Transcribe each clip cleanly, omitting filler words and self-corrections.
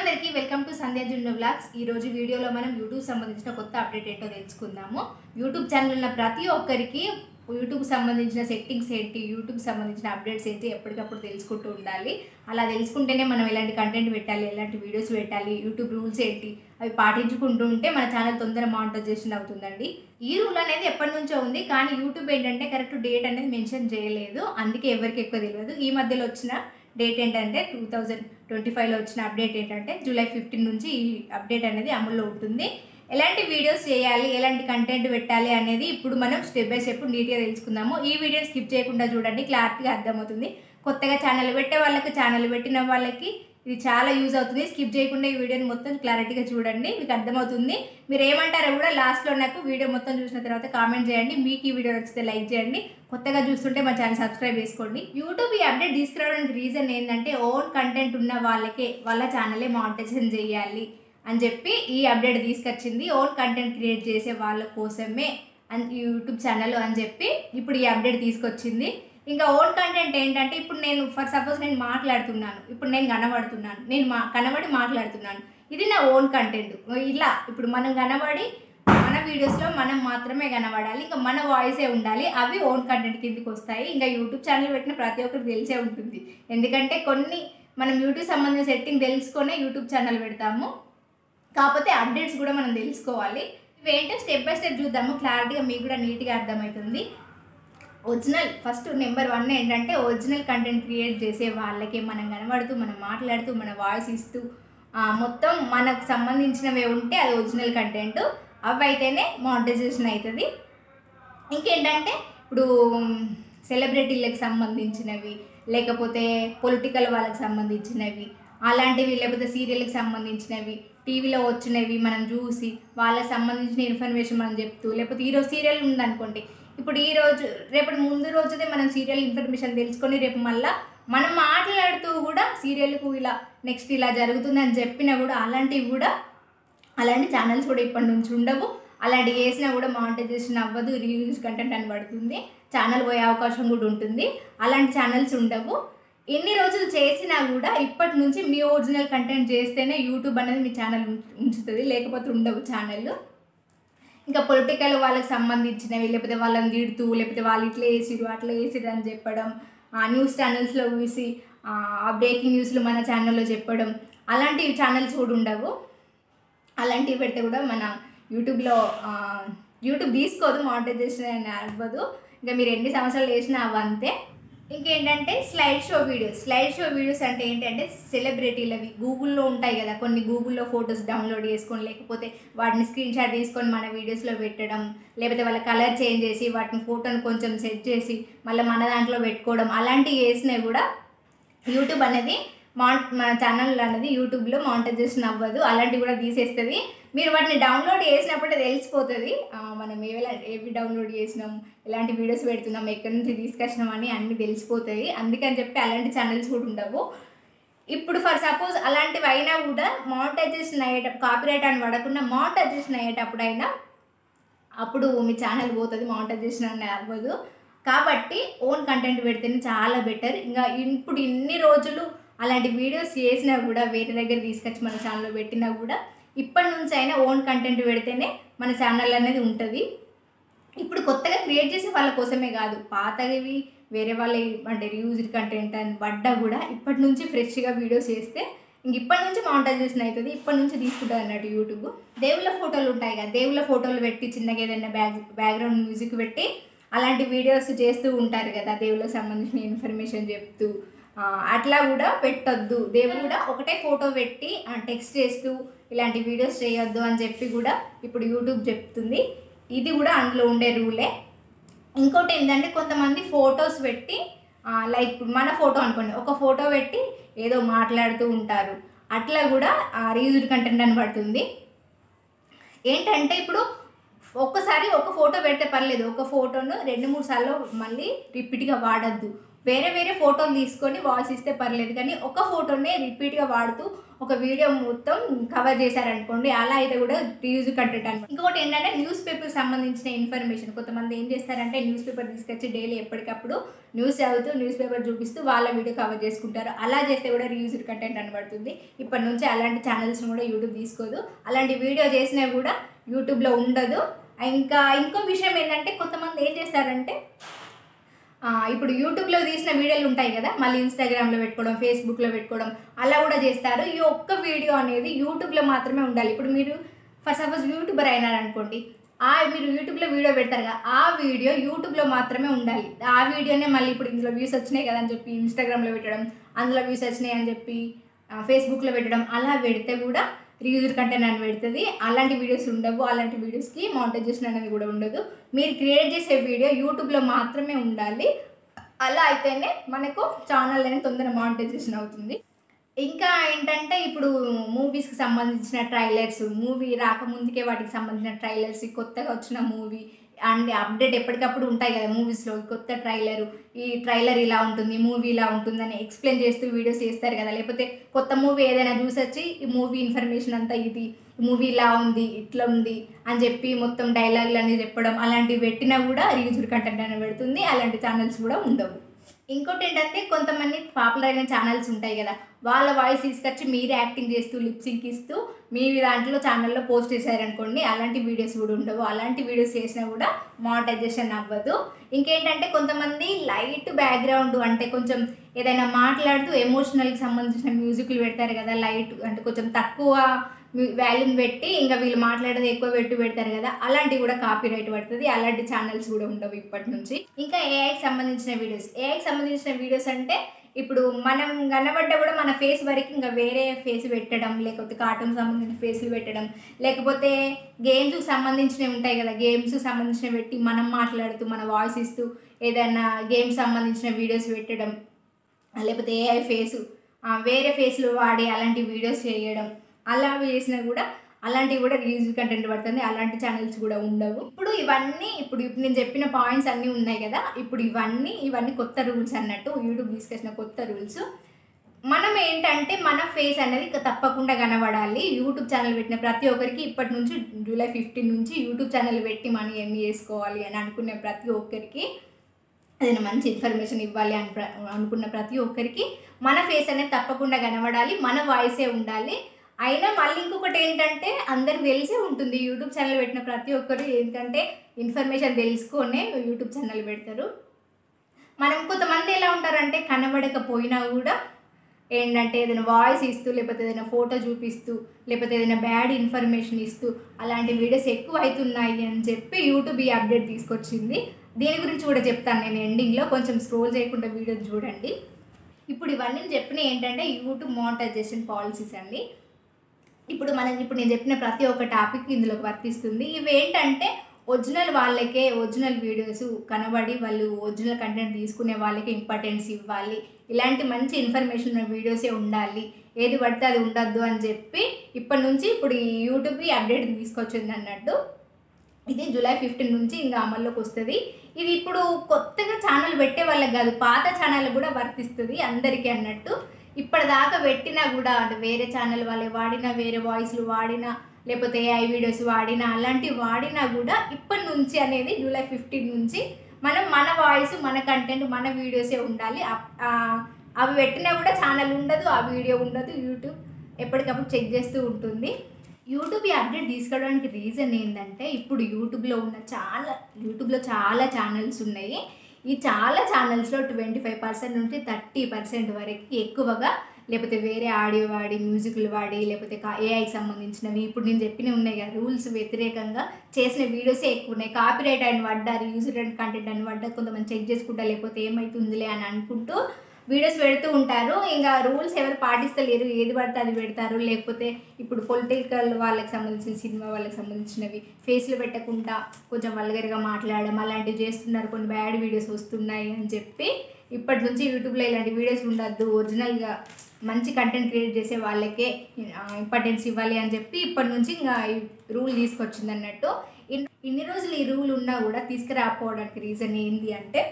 అందరికీ welcome to సంధ్య జున్ను vlogs. ఈ రోజు వీడియోలో మనం యూట్యూబ్ సంబంధించిన కొత్త అప్డేట్ ఏంటో తెలుసుకుందాము. యూట్యూబ్ ఛానల్ ఉన్న ప్రతి ఒక్కరికి యూట్యూబ్ సంబంధించిన సెట్టింగ్స్ ఏంటి, యూట్యూబ్ సంబంధించిన అప్డేట్స్ ఏంటి ఎప్పటికప్పుడు తెలుసుకుంటూ ఉండాలి. అలా తెలుసుకుంటేనే మనం ఎలాంటి కంటెంట్ పెట్టాలి, ఎలాంటి వీడియోస్ పెట్టాలి, యూట్యూబ్ రూల్స్ ఏంటి అవి పాటించుకుంటూ ఉంటే మన ఛానల్ తొందర మానిటైజేషన్ అవుతుందండి. ఈ రూల్ అనేది ఎప్పటి నుంచో ఉంది, కానీ యూట్యూబ్ ఏంటంటే కరెక్ట్ డేట్ అనేది మెన్షన్ చేయలేదు. అందుకే ఎవరికి ఎక్కువ తెలియదు. ఈ మధ్యలో వచ్చిన డేట్ ఏంటంటే 2025లో వచ్చిన అప్డేట్ ఏంటంటే జూలై 15 నుంచి ఈ అప్డేట్ అనేది అమల్లో ఉంటుంది. ఎలాంటి వీడియోస్ చేయాలి, ఎలాంటి కంటెంట్ పెట్టాలి అనేది ఇప్పుడు మనం స్టెప్ బై స్టెప్ నీట్గా తెలుసుకుందాము. ఈ వీడియోని స్కిప్ చేయకుండా చూడండి, క్లారిటీగా అర్థమవుతుంది. కొత్తగా ఛానల్ పెట్టే వాళ్ళకి, ఛానల్ పెట్టిన వాళ్ళకి ఇది చాలా యూజ్ అవుతుంది. స్కిప్ చేయకుండా ఈ వీడియోని మొత్తం క్లారిటీగా చూడండి, మీకు అర్థమవుతుంది. మీరు ఏమంటారో కూడా లాస్ట్లో నాకు వీడియో మొత్తం చూసిన తర్వాత కామెంట్ చేయండి. మీకు ఈ వీడియో నచ్చితే లైక్ చేయండి, కొత్తగా చూస్తుంటే మా ఛానల్ సబ్స్క్రైబ్ చేసుకోండి. యూట్యూబ్ ఈ అప్డేట్ తీసుకురావడానికి రీజన్ ఏంటంటే ఓన్ కంటెంట్ ఉన్న వాళ్ళకే వాళ్ళ ఛానలే మానిటైజేషన్ చేయాలి అని చెప్పి ఈ అప్డేట్ తీసుకొచ్చింది. ఓన్ కంటెంట్ క్రియేట్ చేసే వాళ్ళ కోసమే యూట్యూబ్ ఛానల్ అని చెప్పి ఇప్పుడు ఈ అప్డేట్ తీసుకొచ్చింది. ఇంకా ఓన్ కంటెంట్ ఏంటంటే ఇప్పుడు నేను ఫర్ సపోజ్ నేను మాట్లాడుతున్నాను, ఇప్పుడు నేను కనబడుతున్నాను, నేను కనబడి మాట్లాడుతున్నాను, ఇది నా ఓన్ కంటెంట్. ఇలా ఇప్పుడు మనం కనబడి మన వీడియోస్లో మనం మాత్రమే కనబడాలి, ఇంకా మన వాయిసే ఉండాలి, అవి ఓన్ కంటెంట్ కిందకి వస్తాయి. ఇంకా యూట్యూబ్ ఛానల్ పెట్టిన ప్రతి ఒక్కరికి తెలిసే ఉంటుంది, ఎందుకంటే కొన్ని మనం యూట్యూబ్ సంబంధించిన సెట్టింగ్ తెలుసుకొనే యూట్యూబ్ ఛానల్ పెడతాము. కాకపోతే అప్డేట్స్ కూడా మనం తెలుసుకోవాలి. ఇవేంటో స్టెప్ బై స్టెప్ చూద్దాము, క్లారిటీగా మీకు కూడా నీట్గా అర్థమవుతుంది. ఒరిజినల్ ఫస్ట్ నెంబర్ 1 ఏంటంటే ఒరిజినల్ కంటెంట్ క్రియేట్ చేసే వాళ్ళకే మనం కనబడుతూ, మనం మాట్లాడుతూ, మన వాయిస్ ఇస్తూ మొత్తం మనకు సంబంధించినవే ఉంటే అది ఒరిజినల్ కంటెంట్. అవి అయితేనే మానిటైజేషన్ అవుతుంది. ఇంకేంటంటే ఇప్పుడు సెలబ్రిటీలకు సంబంధించినవి, లేకపోతే పొలిటికల్ వాళ్ళకి సంబంధించినవి అలాంటివి, లేకపోతే సీరియల్కి సంబంధించినవి, టీవీలో వచ్చినవి మనం చూసి వాళ్ళకి సంబంధించిన ఇన్ఫర్మేషన్ మనం చెప్తూ, లేకపోతే ఈరోజు సీరియల్ ఉందనుకోండి, ఇప్పుడు ఈరోజు రేపటి ముందు రోజుదే మనం సీరియల్ ఇన్ఫర్మేషన్ తెలుసుకొని రేపు మళ్ళీ మనం మాట్లాడుతూ కూడా సీరియల్కు ఇలా నెక్స్ట్ ఇలా జరుగుతుందని చెప్పినా కూడా అలాంటి ఛానల్స్ కూడా ఇప్పటి నుంచి ఉండవు. అలాంటివి చేసినా కూడా మానిటైజేషన్ అవ్వదు, రీయూజ్ కంటెంట్ అని పడుతుంది, ఛానల్ పోయే అవకాశం కూడా ఉంటుంది. అలాంటి ఛానల్స్ ఉండవు. ఎన్ని రోజులు చేసినా కూడా ఇప్పటి నుంచి మీ ఒరిజినల్ కంటెంట్ చేస్తేనే యూట్యూబ్ అనేది మీ ఛానల్ ఉంచుతుంది, లేకపోతే ఉండవు ఛానల్. ఇంకా పొలిటికల్ వాళ్ళకి సంబంధించినవి, లేకపోతే వాళ్ళని తిడుతూ, లేకపోతే వాళ్ళు ఇట్లా వేసిరు అట్లా వేసిరు అని చెప్పడం, న్యూస్ ఛానల్స్లో చూసి ఆ బ్రేకింగ్ న్యూస్లు మన ఛానల్లో చెప్పడం, అలాంటి ఛానల్స్ కూడా ఉండవు. అలాంటివి పెడితే కూడా మన యూట్యూబ్ తీసుకోదు, మానిటైజేషన్ అవ్వదు. ఇంకా మీరు ఎన్ని సంవత్సరాలు చేసినా అవంతే. ఇంకేంటంటే స్లైడ్ షో వీడియోస్ అంటే ఏంటంటే సెలబ్రిటీలవి గూగుల్లో ఉంటాయి కదా, కొన్ని గూగుల్లో ఫొటోస్ డౌన్లోడ్ చేసుకొని, లేకపోతే వాటిని స్క్రీన్ షాట్ తీసుకొని మన వీడియోస్లో పెట్టడం, లేకపోతే వాళ్ళ కలర్ చేంజ్ చేసి వాటిని ఫోటోని కొంచెం సెట్ చేసి మళ్ళీ మన దాంట్లో పెట్టుకోవడం, అలాంటివి చేసినా కూడా యూట్యూబ్ అనేది మన ఛానల్ అనేది యూట్యూబ్లో మానిటైజేషన్ అవ్వదు. అలాంటివి కూడా తీసేస్తుంది. మీరు వాటిని డౌన్లోడ్ చేసినప్పుడే తెలిసిపోతుంది మనం ఏవి డౌన్లోడ్ చేసినాం, ఎలాంటి వీడియోస్ పెడుతున్నాం, ఎక్కడి నుంచి తీసుకొచ్చినాం అని అన్నీ తెలిసిపోతాయి. అందుకని చెప్పి అలాంటి ఛానల్స్ కూడా ఉండవు. ఇప్పుడు ఫర్ సపోజ్ అలాంటివి అయినా కూడా మానిటైజేషన్ అయ్యేటప్పుడు, కాపీరైట్ అని పడకుండా మానిటైజేషన్ అయ్యేటప్పుడైనా అప్పుడు మీ ఛానల్ పోతుంది, మానిటైజేషన్ అనేది అవ్వదు. కాబట్టి ఓన్ కంటెంట్ పెడితేనే చాలా బెటర్. ఇంకా ఇప్పుడు ఇన్ని రోజులు అలాంటి వీడియోస్ చేసినా కూడా వేరే దగ్గర తీసుకొచ్చి మన ఛానల్లో పెట్టినా కూడా ఇప్పటి నుంచి అయినా ఓన్ కంటెంట్ పెడితేనే మన ఛానల్ అనేది ఉంటుంది. ఇప్పుడు కొత్తగా క్రియేట్ చేసే వాళ్ళ కోసమే కాదు, పాతవి వేరే వాళ్ళ అంటే రియూజ్డ్ కంటెంట్ అని పడ్డా కూడా ఇప్పటి నుంచి ఫ్రెష్గా వీడియోస్ చేస్తే ఇంక ఇప్పటి నుంచి మానిటైజేషన్ అవుతుంది. ఇప్పటి నుంచి తీసుకుంటుంది అన్నట్టు యూట్యూబ్. దేవుళ్ళ ఫోటోలు ఉంటాయి కదా, దేవుళ్ళ ఫోటోలు పెట్టి చిన్నగా ఏదైనా బ్యాక్గ్రౌండ్ మ్యూజిక్ పెట్టి అలాంటి వీడియోస్ చేస్తూ ఉంటారు కదా, దేవుళ్ళకి సంబంధించిన ఇన్ఫర్మేషన్ చెప్తూ, అట్లా కూడా పెట్టొద్దు. దేవుడు కూడా ఒకటే ఫోటో పెట్టి టెక్స్ట్ చేస్తూ ఇలాంటి వీడియోస్ చేయొద్దు అని చెప్పి కూడా ఇప్పుడు యూట్యూబ్ చెప్తుంది. ఇది కూడా అందులో ఉండే రూలే. ఇంకోటి ఏంటంటే కొంతమంది ఫొటోస్ పెట్టి లైక్ మన ఫోటో అనుకోండి, ఒక ఫోటో పెట్టి ఏదో మాట్లాడుతూ ఉంటారు, అట్లా కూడా రీయూజ్డ్ కంటెంట్ అని పడుతుంది. ఏంటంటే ఇప్పుడు ఒక్కసారి ఒక ఫోటో పెడితే పర్లేదు, ఒక ఫోటోను 2-3 సార్లు మళ్ళీ రిపీట్గా వాడద్దు. వేరే వేరే ఫోటోలు తీసుకొని వాయిస్ ఇస్తే పర్లేదు, కానీ ఒక ఫోటోనే రిపీట్గా వాడుతూ ఒక వీడియో మొత్తం కవర్ చేశారనుకోండి, అలా అయితే కూడా రీయూజ్ కంటెంట్ అనమాట. ఇంకొకటి ఏంటంటే న్యూస్ పేపర్కి సంబంధించిన ఇన్ఫర్మేషన్, కొంతమంది ఏం చేస్తారంటే న్యూస్ పేపర్ తీసుకొచ్చి డైలీ ఎప్పటికప్పుడు న్యూస్ చదువుతూ న్యూస్ పేపర్ చూపిస్తూ వాళ్ళ వీడియో కవర్ చేసుకుంటారు. అలా చేస్తే కూడా రీయూజ్డ్ కంటెంట్ అనబడుతుంది. ఇప్పటి నుంచి అలాంటి ఛానల్స్ని కూడా యూట్యూబ్ తీసుకోదు. అలాంటి వీడియో చేసినా కూడా యూట్యూబ్లో ఉండదు. ఇంకా ఇంకో విషయం ఏంటంటే కొంతమంది ఏం చేస్తారంటే ఇప్పుడు యూట్యూబ్లో తీసిన వీడియోలు ఉంటాయి కదా, మళ్ళీ ఇన్స్టాగ్రామ్లో పెట్టుకోవడం, ఫేస్బుక్లో పెట్టుకోవడం అలా కూడా చేస్తారు. ఈ ఒక్క వీడియో అనేది యూట్యూబ్లో మాత్రమే ఉండాలి. ఇప్పుడు మీరు ఫర్ సపోజ్ యూట్యూబర్ అయినారనుకోండి, మీరు యూట్యూబ్లో వీడియో పెడతారు కదా, ఆ వీడియో యూట్యూబ్లో మాత్రమే ఉండాలి. ఆ వీడియోనే మళ్ళీ ఇప్పుడు ఇందులో వ్యూస్ వచ్చినాయి కదా అని చెప్పి ఇన్స్టాగ్రామ్లో పెట్టడం, అందులో వ్యూస్ వచ్చినాయి అని చెప్పి ఫేస్బుక్లో పెట్టడం, అలా పెడితే కూడా రీయూజ్డ్ కంటెంట్ అని పెడుతుంది. అలాంటి వీడియోస్ ఉండవు. అలాంటి వీడియోస్కి మానిటైజేషన్ అనేది కూడా ఉండదు. మీరు క్రియేట్ చేసే వీడియో యూట్యూబ్లో మాత్రమే ఉండాలి. అలా అయితేనే మనకు ఛానల్ అనేది తొందరగా మానిటైజేషన్ అవుతుంది. ఇంకా ఏంటంటే ఇప్పుడు మూవీస్కి సంబంధించిన ట్రైలర్స్, మూవీ రాకముందుకే వాటికి సంబంధించిన ట్రైలర్స్, కొత్తగా వచ్చిన మూవీ అండ్ అప్డేట్ ఎప్పటికప్పుడు ఉంటాయి కదా మూవీస్లో, కొత్త ట్రైలరు, ఈ ట్రైలర్ ఇలా ఉంటుంది, మూవీ ఇలా ఉంటుందని ఎక్స్ప్లెయిన్ చేస్తూ వీడియోస్ చేస్తారు కదా. లేకపోతే కొత్త మూవీ ఏదైనా చూసొచ్చి ఈ మూవీ ఇన్ఫర్మేషన్ అంతా ఇది మూవీ ఇలా ఉంది, ఇట్లా ఉంది అని చెప్పి మొత్తం డైలాగులు అనేది చెప్పడం, అలాంటివి పెట్టినా కూడా రీయూజ్డ్ కంటెంట్ అనేది పెడుతుంది. అలాంటి ఛానల్స్ కూడా ఉండవు. ఇంకోటి ఏంటంటే కొంతమంది పాపులర్ అయిన ఛానల్స్ ఉంటాయి కదా, వాళ్ళ వాయిస్ తీసుకొచ్చి మీరే యాక్టింగ్ చేస్తూ లిప్సింక్ ఇస్తూ మీ దాంట్లో ఛానల్లో పోస్ట్ చేశారనుకోండి, అలాంటి వీడియోస్ కూడా ఉండవు. అలాంటి వీడియోస్ చేసినా కూడా మానిటైజేషన్ అవ్వదు. ఇంకేంటంటే కొంతమంది లైట్ బ్యాక్గ్రౌండ్ అంటే కొంచెం ఏదైనా మాట్లాడుతూ ఎమోషనల్కి సంబంధించిన మ్యూజిక్లు పెడతారు కదా, లైట్ అంటే కొంచెం తక్కువ వాల్యూమ్ పెట్టి ఇంకా వీళ్ళు మాట్లాడేది ఎక్కువ పెడతారు కదా, అలాంటివి కూడా కాపీరైట్ పడుతుంది. అలాంటి ఛానల్స్ కూడా ఉండవు ఇప్పటి నుంచి. ఇంకా ఏఐకి సంబంధించిన వీడియోస్ అంటే ఇప్పుడు మనం కనబడ్డ కూడా మన ఫేస్ వరకు ఇంకా వేరే ఫేస్ పెట్టడం, లేకపోతే కార్టూన్ సంబంధించిన ఫేస్లు పెట్టడం, లేకపోతే గేమ్స్కి సంబంధించినవి ఉంటాయి కదా, గేమ్స్కి సంబంధించినవి పెట్టి మనం మాట్లాడుతూ మన వాయిస్ ఇస్తూ ఏదైనా గేమ్స్ సంబంధించిన వీడియోస్ పెట్టడం, లేకపోతే ఏఐ ఫేసు వేరే ఫేస్లు వాడి అలాంటి వీడియోస్ చేయడం, అలా చేసినా కూడా అలాంటివి కూడా రీయూజ్డ్ కంటెంట్ పడుతుంది. అలాంటి ఛానల్స్ కూడా ఉండవు. ఇప్పుడు నేను చెప్పిన పాయింట్స్ అన్నీ ఉన్నాయి కదా, ఇప్పుడు ఇవన్నీ కొత్త రూల్స్ అన్నట్టు, యూట్యూబ్ తీసుకొచ్చిన కొత్త రూల్స్. మనం ఏంటంటే మన ఫేస్ అనేది తప్పకుండా కనబడాలి. యూట్యూబ్ ఛానల్ పెట్టిన ప్రతి ఒక్కరికి ఇప్పటి నుంచి జూలై 15 నుంచి యూట్యూబ్ ఛానల్ పెట్టి మనీ ఎన్ని చేసుకోవాలి అని అనుకునే ప్రతి ఒక్కరికి, ఏదైనా మంచి ఇన్ఫర్మేషన్ ఇవ్వాలి అనుకున్న ప్రతి ఒక్కరికి మన ఫేస్ అనేది తప్పకుండా కనబడాలి, మన వాయిసే ఉండాలి. అయినా మళ్ళీ ఇంకొకటి ఏంటంటే అందరికి తెలిసే ఉంటుంది, యూట్యూబ్ ఛానల్ పెట్టిన ప్రతి ఒక్కరు ఏంటంటే ఇన్ఫర్మేషన్ తెలుసుకొనే యూట్యూబ్ ఛానల్ పెడతారు. మనం కొంతమంది ఎలా ఉంటారంటే కనబడకపోయినా కూడా ఏంటంటే ఏదైనా వాయిస్ ఇస్తూ, లేకపోతే ఏదైనా ఫోటో చూపిస్తూ, లేకపోతే ఏదైనా బ్యాడ్ ఇన్ఫర్మేషన్ ఇస్తూ అలాంటి వీడియోస్ ఎక్కువ అవుతున్నాయి అని చెప్పి యూట్యూబ్ ఈ అప్డేట్ తీసుకొచ్చింది. దీని గురించి కూడా చెప్తాను నేను ఎండింగ్లో, కొంచెం స్క్రోల్ చేయకుండా వీడియో చూడండి. ఇప్పుడు ఇవన్నీ చెప్పిన ఏంటంటే యూట్యూబ్ మానిటైజేషన్ పాలసీస్ అండి. ఇప్పుడు నేను చెప్పిన ప్రతి ఒక్క టాపిక్ ఇందులోకి వర్తిస్తుంది. ఇవి ఏంటంటే ఒరిజినల్ వాళ్ళకే, ఒరిజినల్ వీడియోస్ కనబడి వాళ్ళు ఒరిజినల్ కంటెంట్ తీసుకునే వాళ్ళకే ఇంపార్టెన్స్ ఇవ్వాలి, ఇలాంటి మంచి ఇన్ఫర్మేషన్ ఉన్న వీడియోసే ఉండాలి, ఏది పడితే అది ఉండద్దు అని చెప్పి ఇప్పటి నుంచి ఈ యూట్యూబ్ ఈ అప్డేట్ తీసుకొచ్చింది అన్నట్టు. ఇది జూలై 15 నుంచి ఇంకా అమల్లోకి వస్తుంది. ఇది ఇప్పుడు కొత్తగా ఛానల్ పెట్టే వాళ్ళకి కాదు, పాత ఛానల్ కూడా వర్తిస్తుంది అందరికీ అన్నట్టు. ఇప్పటిదాకా పెట్టినా కూడా అంటే వేరే ఛానల్ వాళ్ళే వాడినా, వేరే వాయిస్లు వాడినా, లేకపోతే ఏఐ వీడియోస్ వాడినా, అలాంటివి వాడినా కూడా ఇప్పటి నుంచి అనేది జూలై 15 నుంచి మన వాయిస్, మన కంటెంట్, మన వీడియోసే ఉండాలి. అవి పెట్టినా కూడా ఛానల్ ఉండదు, ఆ వీడియో ఉండదు. యూట్యూబ్ ఎప్పటికప్పుడు చెక్ చేస్తూ ఉంటుంది. యూట్యూబ్ ఈ అప్డేట్ తీసుకోవడానికి రీజన్ ఏంటంటే ఇప్పుడు యూట్యూబ్లో చాలా ఛానల్స్ ఉన్నాయి. ఈ చాలా ఛానల్స్లో 25% నుంచి 30% వరకు ఎక్కువగా లేకపోతే వేరే ఆడియో వాడి, మ్యూజిక్లు వాడి, లేకపోతే ఏఐకి సంబంధించినవి ఇప్పుడు నేను చెప్పినవి ఉన్నాయి కదా, రూల్స్ వ్యతిరేకంగా చేసిన వీడియోసే ఎక్కువ ఉన్నాయి. కాపీరైట్ అని పడ్డా, రీయూజ్డ్ కంటెంట్ అని పడ్డా కొంతమంది చెక్ చేసుకుంటా, లేకపోతే ఏమవుతుందిలే అని అనుకుంటూ వీడియోస్ పెడుతూ ఉంటారు. ఇంకా రూల్స్ ఎవరు పాటిస్తలేరు, ఏది పడితే అది పెడతారు. లేకపోతే ఇప్పుడు పొలిటికల్ వాళ్ళకి సంబంధించిన, సినిమా వాళ్ళకి సంబంధించినవి ఫేస్లు పెట్టకుండా కొంచెం వల్గర్గా మాట్లాడడం అలాంటివి చేస్తున్నారు. కొన్ని బ్యాడ్ వీడియోస్ వస్తున్నాయి అని చెప్పి ఇప్పటి నుంచి యూట్యూబ్లో ఇలాంటి వీడియోస్ ఉండద్దు, ఒరిజినల్గా మంచి కంటెంట్ క్రియేట్ చేసే వాళ్ళకే ఇంపార్టెన్స్ ఇవ్వాలి అని చెప్పి ఇప్పటి నుంచి ఇంకా ఈ రూల్ తీసుకొచ్చింది అన్నట్టు. ఇన్ని రోజులు ఈ రూల్ ఉన్నా కూడా తీసుకురాకపోవడానికి రీజన్ ఏంటి అంటే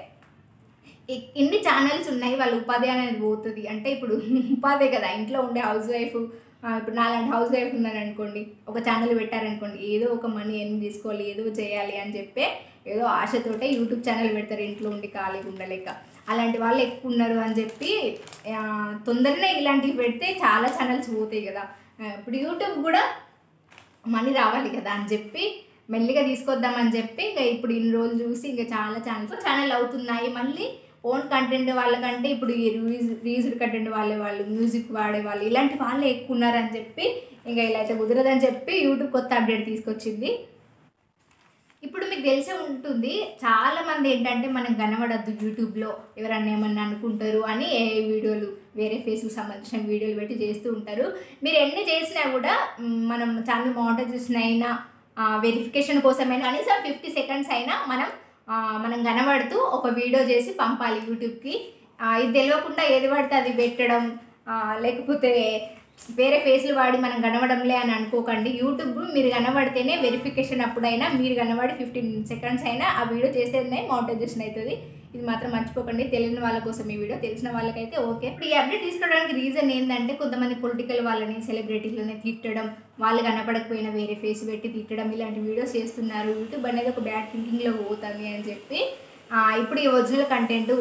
ఎన్ని ఛానల్స్ ఉన్నాయి, వాళ్ళ ఉపాధి అనేది పోతుంది. అంటే ఇప్పుడు ఉపాధే కదా, ఇంట్లో ఉండే హౌస్ వైఫ్. ఇప్పుడు నాలాంటి హౌస్ వైఫ్ ఉన్నాను అనుకోండి, ఒక ఛానల్ పెట్టారనుకోండి, ఏదో ఒక మనీ ఎన్ని తీసుకోవాలి, ఏదో చేయాలి అని చెప్పి ఏదో ఆశతోటే యూట్యూబ్ ఛానల్ పెడతారు ఇంట్లో ఉండి ఖాళీగా ఉండలేక. అలాంటి వాళ్ళు ఎక్కువ ఉన్నారు అని చెప్పి తొందరనే ఇలాంటివి పెడితే చాలా ఛానల్స్ పోతాయి కదా. ఇప్పుడు యూట్యూబ్ కూడా మనీ రావాలి కదా అని చెప్పి మెల్లిగా తీసుకొద్దామని చెప్పి ఇంకా ఇప్పుడు ఇన్ని రోజులు చూసి ఇంకా చాలా ఛానల్ అవుతున్నాయి. మళ్ళీ ఓన్ కంటెంట్ వాళ్ళకంటే ఇప్పుడు ఈ రీజ్డ్ కంటెంట్ వాళ్ళు మ్యూజిక్ వాడే వాళ్ళు ఇలాంటి వాళ్ళే ఎక్కువ ఉన్నారని చెప్పి ఇంకా ఇలా అయితే కుదరదని చెప్పి యూట్యూబ్ కొత్త అప్డేట్ తీసుకొచ్చింది. ఇప్పుడు మీకు తెలిసే ఉంటుంది, చాలామంది ఏంటంటే మనం కనబడద్దు యూట్యూబ్లో, ఎవరన్నా ఏమన్నా అనుకుంటారు అని ఏ వీడియోలు వేరే ఫేస్కి సంబంధించిన వీడియోలు పెట్టి చేస్తూ ఉంటారు. మీరు ఎన్ని చేసినా కూడా మనం ఛానల్ మానిటైజేషన్ అయినా వెరిఫికేషన్ కోసమైనా కనీసం 50 సెకండ్స్ అయినా మనం కనబడుతూ ఒక వీడియో చేసి పంపాలి యూట్యూబ్కి. ఇది తెలియకుండా ఏది పడితే అది పెట్టడం, లేకపోతే వేరే ఫేస్లు వాడి మనం కనబడంలే అని అనుకోకండి. యూట్యూబ్ మీరు కనబడితేనే వెరిఫికేషన్ అప్పుడైనా మీరు కనబడి 15 సెకండ్స్ అయినా ఆ వీడియో చేసేదే మానిటైజేషన్ అవుతుంది. ఇది మాత్రం మర్చిపోకండి. తెలియని వాళ్ళ కోసం ఈ వీడియో, తెలిసిన వాళ్ళకైతే ఓకే. ఇప్పుడు ఈ అప్డేట్ తీసుకోవడానికి రీజన్ ఏంటంటే, కొంతమంది పొలిటికల్ వాళ్ళని, సెలబ్రిటీలని తిట్టడం, వాళ్ళు కనపడకపోయినా వేరే ఫేస్ పెట్టి తిట్టడం, ఇలాంటి వీడియోస్ చేస్తున్నారు. యూట్యూబ్ అనేది ఒక బ్యాడ్ థింకింగ్లో పోతుంది అని చెప్పి ఇప్పుడు ఈ ఒరిజినల్ కంటెంట్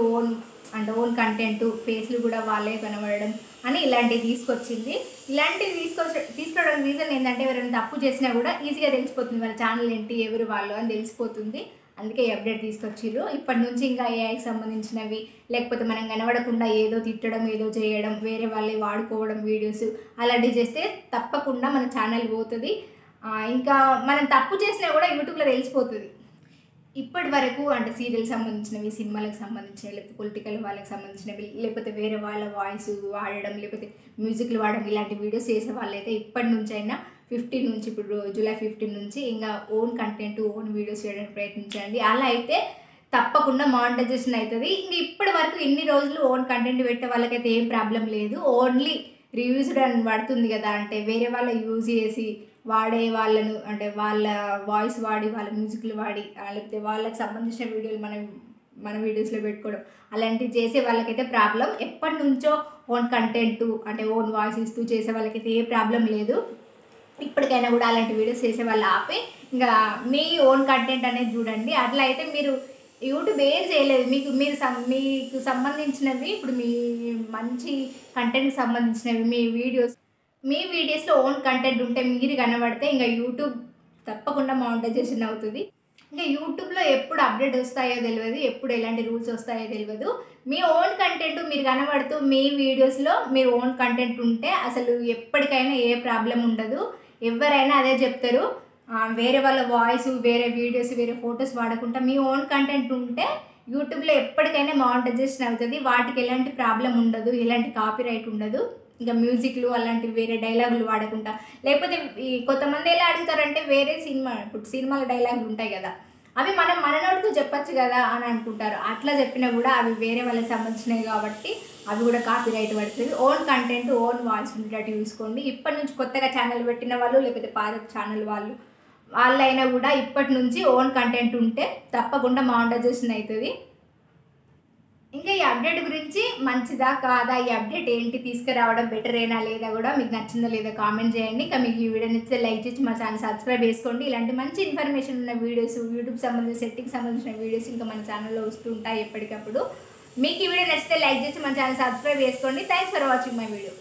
ఓన్ కంటెంట్ ఫేస్లు కూడా వాళ్ళే కనబడడం అని ఇలాంటివి తీసుకొచ్చింది. ఇలాంటివి తీసుకోవడానికి రీజన్ ఏంటంటే, ఎవరైనా తప్పు చేసినా కూడా ఈజీగా తెలిసిపోతుంది వాళ్ళ ఛానల్ ఏంటి, ఎవరు వాళ్ళు అని తెలిసిపోతుంది. అందుకే ఈ అప్డేట్ తీసుకొచ్చిర్రు. ఇప్పటి నుంచి ఇంకా ఏఐకి సంబంధించినవి, లేకపోతే మనం కనబడకుండా ఏదో తిట్టడం, ఏదో చేయడం, వేరే వాళ్ళే వాడుకోవడం వీడియోస్ అలాంటివి చేస్తే తప్పకుండా మన ఛానల్ పోతుంది. ఇంకా మనం తప్పు చేసినా కూడా యూట్యూబ్లో తెలిసిపోతుంది. ఇప్పటి వరకు అంటే సీరియల్ సంబంధించినవి, సినిమాలకు సంబంధించినవి, లేకపోతే పొలిటికల్ వాళ్ళకి సంబంధించినవి, లేకపోతే వేరే వాళ్ళ వాయిస్ వాడడం, లేకపోతే మ్యూజిక్లు వాడడం, ఇలాంటి వీడియోస్ చేసే వాళ్ళైతే ఇప్పటి నుంచి అయినా 15 నుంచి, ఇప్పుడు జూలై 15 నుంచి ఇంకా ఓన్ కంటెంట్, ఓన్ వీడియోస్ చేయడానికి ప్రయత్నించండి. అలా అయితే తప్పకుండా మానిటైజేషన్ అవుతుంది. ఇంక ఇప్పటి వరకు ఎన్ని రోజులు ఓన్ కంటెంట్ పెట్టే వాళ్ళకైతే ఏం ప్రాబ్లం లేదు. ఓన్లీ రివ్యూస్డ్ అని పడుతుంది కదా, అంటే వేరే వాళ్ళ యూజ్ చేసి వాడే వాళ్ళను, అంటే వాళ్ళ వాయిస్ వాడి, వాళ్ళ మ్యూజిక్లు వాడి, లేకపోతే వాళ్ళకి సంబంధించిన వీడియోలు మన వీడియోస్లో పెట్టుకోవడం, అలాంటివి చేసే వాళ్ళకైతే ప్రాబ్లం. ఎప్పటి నుంచో ఓన్ కంటెంట్ అంటే ఓన్ వాయిస్ ఇస్తూ చేసే వాళ్ళకైతే ఏ ప్రాబ్లం లేదు. ఇప్పటికైనా కూడా అలాంటి వీడియోస్ చేసే వాళ్ళు ఆపి ఇంకా మీ ఓన్ కంటెంట్ అనేది చూడండి. అట్లా అయితే మీరు యూట్యూబ్ ఏం చేయలేదు, మీకు సంబంధించినవి, ఇప్పుడు మీ మంచి కంటెంట్కి సంబంధించినవి మీ వీడియోస్లో ఓన్ కంటెంట్ ఉంటే మీరు కనబడితే ఇంకా యూట్యూబ్ తప్పకుండా మానిటైజేషన్ అవుతుంది. ఇంకా యూట్యూబ్లో ఎప్పుడు అప్డేట్ వస్తాయో తెలియదు, ఎప్పుడు ఎలాంటి రూల్స్ వస్తాయో తెలియదు. మీ ఓన్ కంటెంట్ మీరు కనబడుతూ మీ వీడియోస్లో మీరు ఓన్ కంటెంట్ ఉంటే అసలు ఎప్పటికైనా ఏ ప్రాబ్లం ఉండదు. ఎవరైనా అదే చెప్తారు, వేరే వాళ్ళ వాయిస్, వేరే వీడియోస్, వేరే ఫొటోస్ వాడకుండా మీ ఓన్ కంటెంట్ ఉంటే యూట్యూబ్లో ఎప్పటికైనా మానిటైజేషన్ అవుతుంది. వాటికి ఎలాంటి ప్రాబ్లం ఉండదు, ఎలాంటి కాపీరైట్ ఉండదు. ఇంకా మ్యూజిక్లు అలాంటివి వేరే డైలాగులు వాడకుండా, లేకపోతే కొంతమంది ఎలా అడుగుతారంటే వేరే ఇప్పుడు సినిమాల డైలాగులు ఉంటాయి కదా, అవి మన నోటితో చెప్పచ్చు కదా అని అనుకుంటారు. అట్లా చెప్పినా కూడా అవి వేరే వాళ్ళకి సంబంధించినవి కాబట్టి అవి కూడా కాపీరైట్ పడుతుంది. ఓన్ కంటెంట్, ఓన్ వాయిస్ ఉండేటట్టు చూసుకోండి. ఇప్పటి నుంచి కొత్తగా ఛానల్ పెట్టిన వాళ్ళు, లేకపోతే పాత ఛానల్ వాళ్ళైనా కూడా ఇప్పటి నుంచి ఓన్ కంటెంట్ ఉంటే తప్పకుండా మానిటైజేషన్ అవుతుంది. ఇంకా ఈ అప్డేట్ గురించి మంచిదా కాదా, ఈ అప్డేట్ ఏంటి, తీసుకురావడం బెటర్ అయినా లేదా కూడా మీకు నచ్చిందో లేదో కామెంట్ చేయండి. ఇంకా మీకు ఈ వీడియో నచ్చితే లైక్ చేసి మా ఛానల్ సబ్స్క్రైబ్ చేసుకోండి. ఇలాంటి మంచి ఇన్ఫర్మేషన్ ఉన్న వీడియోస్, యూట్యూబ్ సంబంధించిన సెట్టింగ్ సంబంధించిన వీడియోస్ ఇంకా మన ఛానల్లో వస్తూ ఉంటాయి ఎప్పటికప్పుడు. మీకు ఈ వీడియో నచ్చితే లైక్ చేసి మన ఛానల్ సబ్స్క్రైబ్ చేసుకోండి. Thanks for watching my video.